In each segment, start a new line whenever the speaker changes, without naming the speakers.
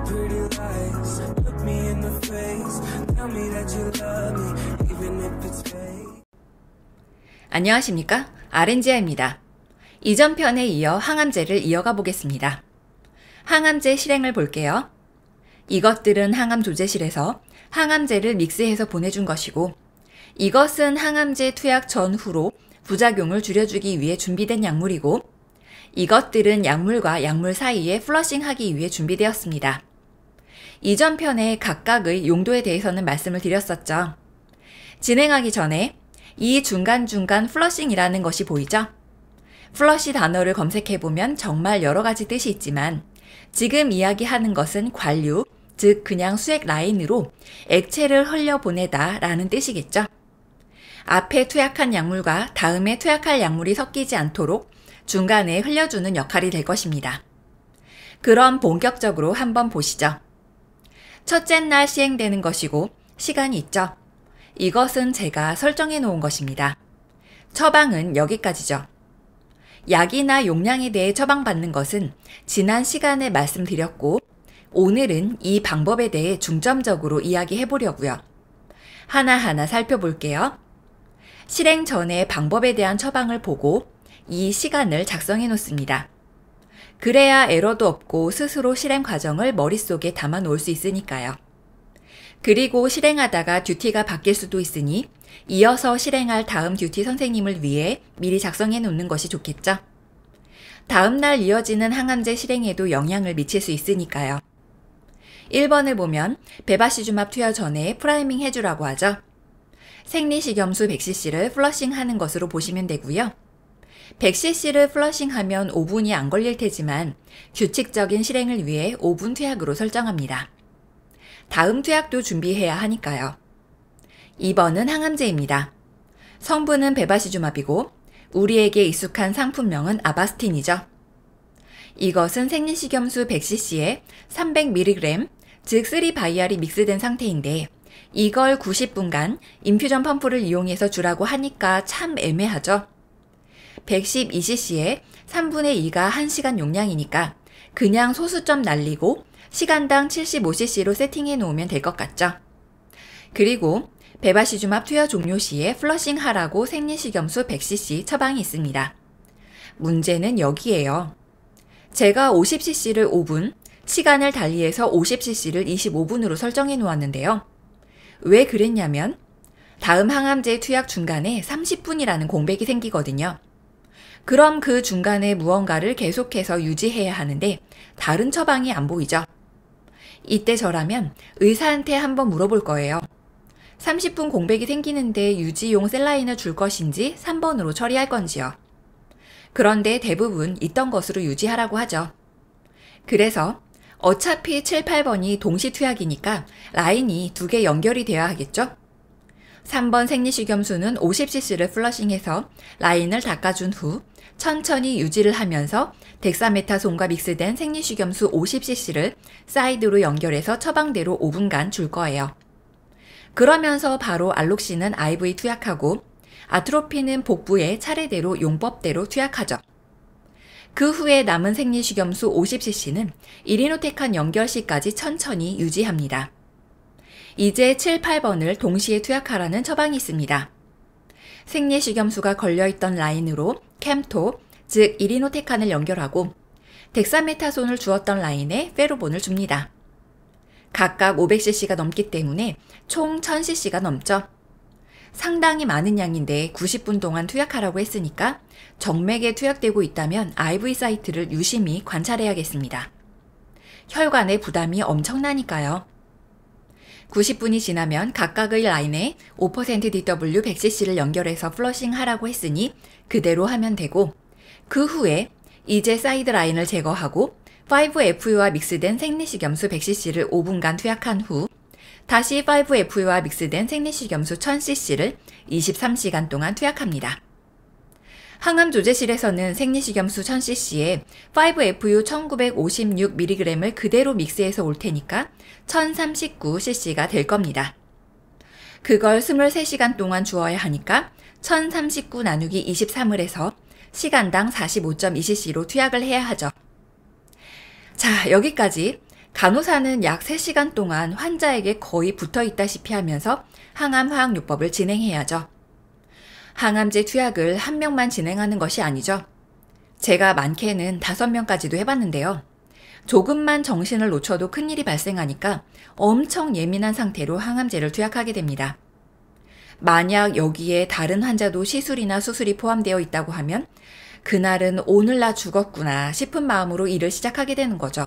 pretty lies. Look me in the face. Tell me that you love me, even if it's fake.
안녕하십니까? 아렌지아입니다. 이전 편에 이어 항암제를 이어가 보겠습니다. 항암제 실행을 볼게요. 이것들은 항암 조제실에서 항암제를 믹스해서 보내준 것이고, 이것은 항암제 투약 전후로 부작용을 줄여주기 위해 준비된 약물이고, 이것들은 약물과 약물 사이에 플러싱하기 위해 준비되었습니다. 이전 편에 각각의 용도에 대해서는 말씀을 드렸었죠. 진행하기 전에 이 중간중간 플러싱이라는 것이 보이죠? 플러시 단어를 검색해보면 정말 여러 가지 뜻이 있지만 지금 이야기하는 것은 관류, 즉 그냥 수액 라인으로 액체를 흘려보내다 라는 뜻이겠죠. 앞에 투약한 약물과 다음에 투약할 약물이 섞이지 않도록 중간에 흘려주는 역할이 될 것입니다. 그럼 본격적으로 한번 보시죠. 첫째 날 시행되는 것이고 시간이 있죠. 이것은 제가 설정해 놓은 것입니다. 처방은 여기까지죠. 약이나 용량에 대해 처방받는 것은 지난 시간에 말씀드렸고, 오늘은 이 방법에 대해 중점적으로 이야기해 보려고요. 하나하나 살펴볼게요. 실행 전에 방법에 대한 처방을 보고 이 시간을 작성해 놓습니다. 그래야 에러도 없고 스스로 실행 과정을 머릿속에 담아 놓을 수 있으니까요. 그리고 실행하다가 듀티가 바뀔 수도 있으니 이어서 실행할 다음 듀티 선생님을 위해 미리 작성해 놓는 것이 좋겠죠. 다음날 이어지는 항암제 실행에도 영향을 미칠 수 있으니까요. 1번을 보면 베바시주맙 투여 전에 프라이밍 해주라고 하죠. 생리식염수 100cc를 플러싱하는 것으로 보시면 되고요. 100cc를 플러싱하면 5분이 안 걸릴 테지만 규칙적인 실행을 위해 5분 투약으로 설정합니다. 다음 투약도 준비해야 하니까요. 2번은 항암제입니다. 성분은 베바시주맙이고 우리에게 익숙한 상품명은 아바스틴이죠. 이것은 생리식염수 100cc에 300mg, 즉 3바이알이 믹스된 상태인데 이걸 90분간 인퓨전 펌프를 이용해서 주라고 하니까 참 애매하죠. 112cc에 3분의 2가 1시간 용량이니까 그냥 소수점 날리고 시간당 75cc로 세팅해 놓으면 될 것 같죠. 그리고 베바시주맙 투여 종료 시에 플러싱하라고 생리식염수 100cc 처방이 있습니다. 문제는 여기에요. 제가 50cc를 5분, 시간을 달리해서 50cc를 25분으로 설정해 놓았는데요. 왜 그랬냐면 다음 항암제 투약 중간에 30분이라는 공백이 생기거든요. 그럼 그 중간에 무언가를 계속해서 유지해야 하는데 다른 처방이 안 보이죠. 이때 저라면 의사한테 한번 물어볼 거예요. 30분 공백이 생기는데 유지용 셀라인을 줄 것인지 3번으로 처리할 건지요. 그런데 대부분 있던 것으로 유지하라고 하죠. 그래서 어차피 7, 8번이 동시 투약이니까 라인이 2개 연결이 되어야 하겠죠? 3번 생리식염수는 50cc를 플러싱해서 라인을 닦아준 후 천천히 유지를 하면서 덱사메타손과 믹스된 생리식염수 50cc를 사이드로 연결해서 처방대로 5분간 줄 거예요. 그러면서 바로 알록시는 IV 투약하고 아트로피는 복부에 차례대로 용법대로 투약하죠. 그 후에 남은 생리식염수 50cc는 이리노테칸 연결 시까지 천천히 유지합니다. 이제 7, 8번을 동시에 투약하라는 처방이 있습니다. 생리식염수가 걸려있던 라인으로 캠토, 즉 이리노테칸을 연결하고 덱사메타손을 주었던 라인에 페로본을 줍니다. 각각 500cc가 넘기 때문에 총 1000cc가 넘죠. 상당히 많은 양인데 90분 동안 투약하라고 했으니까 정맥에 투약되고 있다면 IV 사이트를 유심히 관찰해야겠습니다. 혈관의 부담이 엄청나니까요. 90분이 지나면 각각의 라인에 5% DW 100cc를 연결해서 플러싱하라고 했으니 그대로 하면 되고, 그 후에 이제 사이드 라인을 제거하고 5FU와 믹스된 생리식염수 100cc를 5분간 투약한 후 다시 5FU와 믹스된 생리식염수 1000cc를 23시간 동안 투약합니다. 항암 조제실에서는 생리식염수 1000cc에 5FU 1956mg을 그대로 믹스해서 올 테니까 1039cc가 될 겁니다. 그걸 23시간 동안 주어야 하니까 1039 나누기 23을 해서 시간당 45.2cc로 투약을 해야 하죠. 자, 여기까지 간호사는 약 3시간 동안 환자에게 거의 붙어 있다시피 하면서 항암화학요법을 진행해야죠. 항암제 투약을 한 명만 진행하는 것이 아니죠. 제가 많게는 5명까지도 해봤는데요. 조금만 정신을 놓쳐도 큰일이 발생하니까 엄청 예민한 상태로 항암제를 투약하게 됩니다. 만약 여기에 다른 환자도 시술이나 수술이 포함되어 있다고 하면 그날은 오늘 나 죽었구나 싶은 마음으로 일을 시작하게 되는 거죠.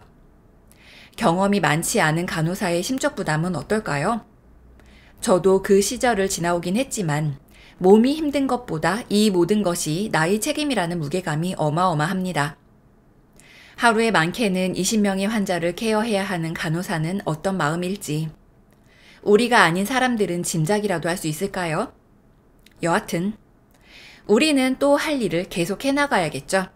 경험이 많지 않은 간호사의 심적 부담은 어떨까요? 저도 그 시절을 지나오긴 했지만 몸이 힘든 것보다 이 모든 것이 나의 책임이라는 무게감이 어마어마합니다. 하루에 많게는 20명의 환자를 케어해야 하는 간호사는 어떤 마음일지 우리가 아닌 사람들은 짐작이라도 할 수 있을까요? 여하튼 우리는 또 할 일을 계속 해나가야겠죠.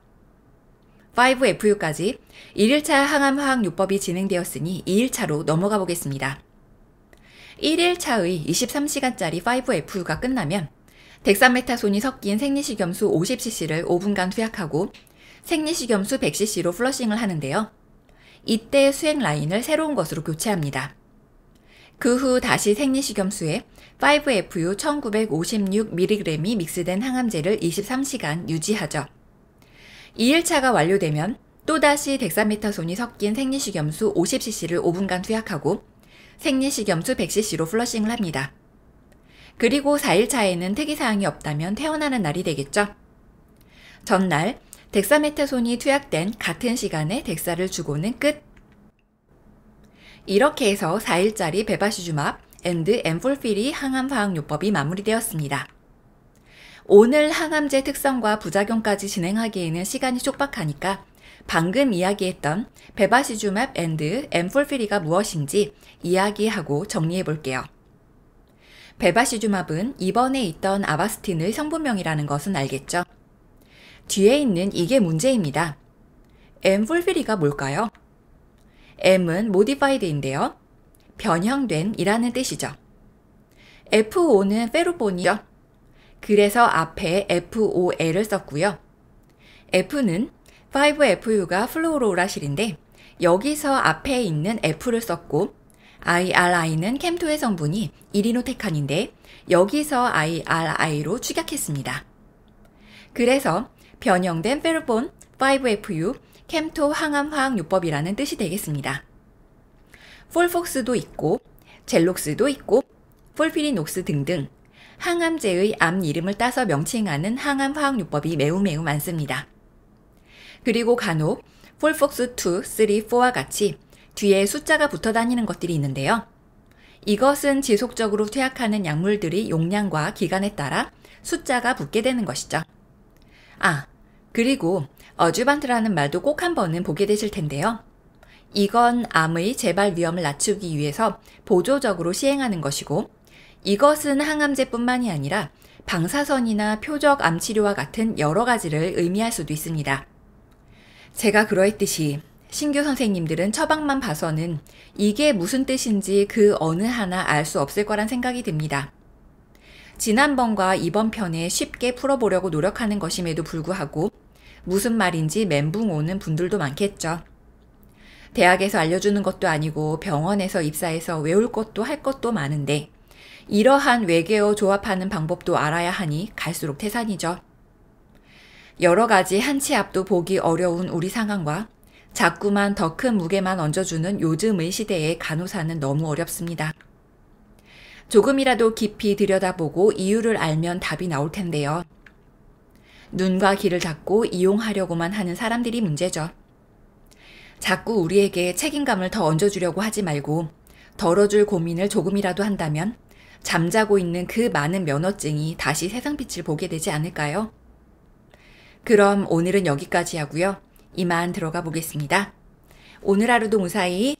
5FU까지 1일차 항암화학요법이 진행되었으니 2일차로 넘어가 보겠습니다. 1일차의 23시간짜리 5FU가 끝나면 덱사메타손이 섞인 생리식염수 50cc를 5분간 투약하고 생리식염수 100cc로 플러싱을 하는데요. 이때 수행 라인을 새로운 것으로 교체합니다. 그 후 다시 생리식염수에 5FU 1956mg이 믹스된 항암제를 23시간 유지하죠. 2일차가 완료되면 또다시 덱사메타손이 섞인 생리식염수 50cc를 5분간 투약하고 생리식염수 100cc로 플러싱을 합니다. 그리고 4일차에는 특이사항이 없다면 퇴원하는 날이 되겠죠. 전날 덱사메타손이 투약된 같은 시간에 덱사를 주고는 끝! 이렇게 해서 4일짜리 베바시주맙 앤드 엠폴피리 항암화학요법이 마무리되었습니다. 오늘 항암제 특성과 부작용까지 진행하기에는 시간이 촉박하니까 방금 이야기했던 베바시주맙 앤드 엠폴피리가 무엇인지 이야기하고 정리해 볼게요. 베바시주맙은 이번에 있던 아바스틴의 성분명이라는 것은 알겠죠? 뒤에 있는 이게 문제입니다. 엠폴피리가 뭘까요? M은 모디파이드인데요. 변형된 이라는 뜻이죠. FO는 페로폰이죠. 그래서 앞에 FOL을 썼고요. F는 5FU가 플로로라실인데 여기서 앞에 있는 F를 썼고 IRI는 캠토의 성분이 이리노테칸인데 여기서 IRI로 축약했습니다. 그래서 변형된 페로폰 5FU 캠토 항암화학요법이라는 뜻이 되겠습니다. 폴폭스도 있고 젤록스도 있고 폴피리녹스 등등 항암제의 암 이름을 따서 명칭하는 항암화학요법이 매우 많습니다. 그리고 간혹 폴폭스 2, 3, 4와 같이 뒤에 숫자가 붙어 다니는 것들이 있는데요. 이것은 지속적으로 투약하는 약물들의 용량과 기간에 따라 숫자가 붙게 되는 것이죠. 그리고 어주반트라는 말도 꼭 한 번은 보게 되실 텐데요. 이건 암의 재발 위험을 낮추기 위해서 보조적으로 시행하는 것이고 이것은 항암제뿐만이 아니라 방사선이나 표적 암치료와 같은 여러 가지를 의미할 수도 있습니다. 제가 그러했듯이 신규 선생님들은 처방만 봐서는 이게 무슨 뜻인지 그 어느 하나 알 수 없을 거란 생각이 듭니다. 지난번과 이번 편에 쉽게 풀어보려고 노력하는 것임에도 불구하고 무슨 말인지 멘붕 오는 분들도 많겠죠. 대학에서 알려주는 것도 아니고 병원에서 입사해서 외울 것도 할 것도 많은데 이러한 외계어 조합하는 방법도 알아야 하니 갈수록 태산이죠. 여러 가지 한 치 앞도 보기 어려운 우리 상황과 자꾸만 더 큰 무게만 얹어주는 요즘의 시대의 간호사는 너무 어렵습니다. 조금이라도 깊이 들여다보고 이유를 알면 답이 나올 텐데요. 눈과 귀를 닫고 이용하려고만 하는 사람들이 문제죠. 자꾸 우리에게 책임감을 더 얹어주려고 하지 말고 덜어줄 고민을 조금이라도 한다면 잠자고 있는 그 많은 면허증이 다시 세상빛을 보게 되지 않을까요? 그럼 오늘은 여기까지 하고요. 이만 들어가 보겠습니다. 오늘 하루도 무사히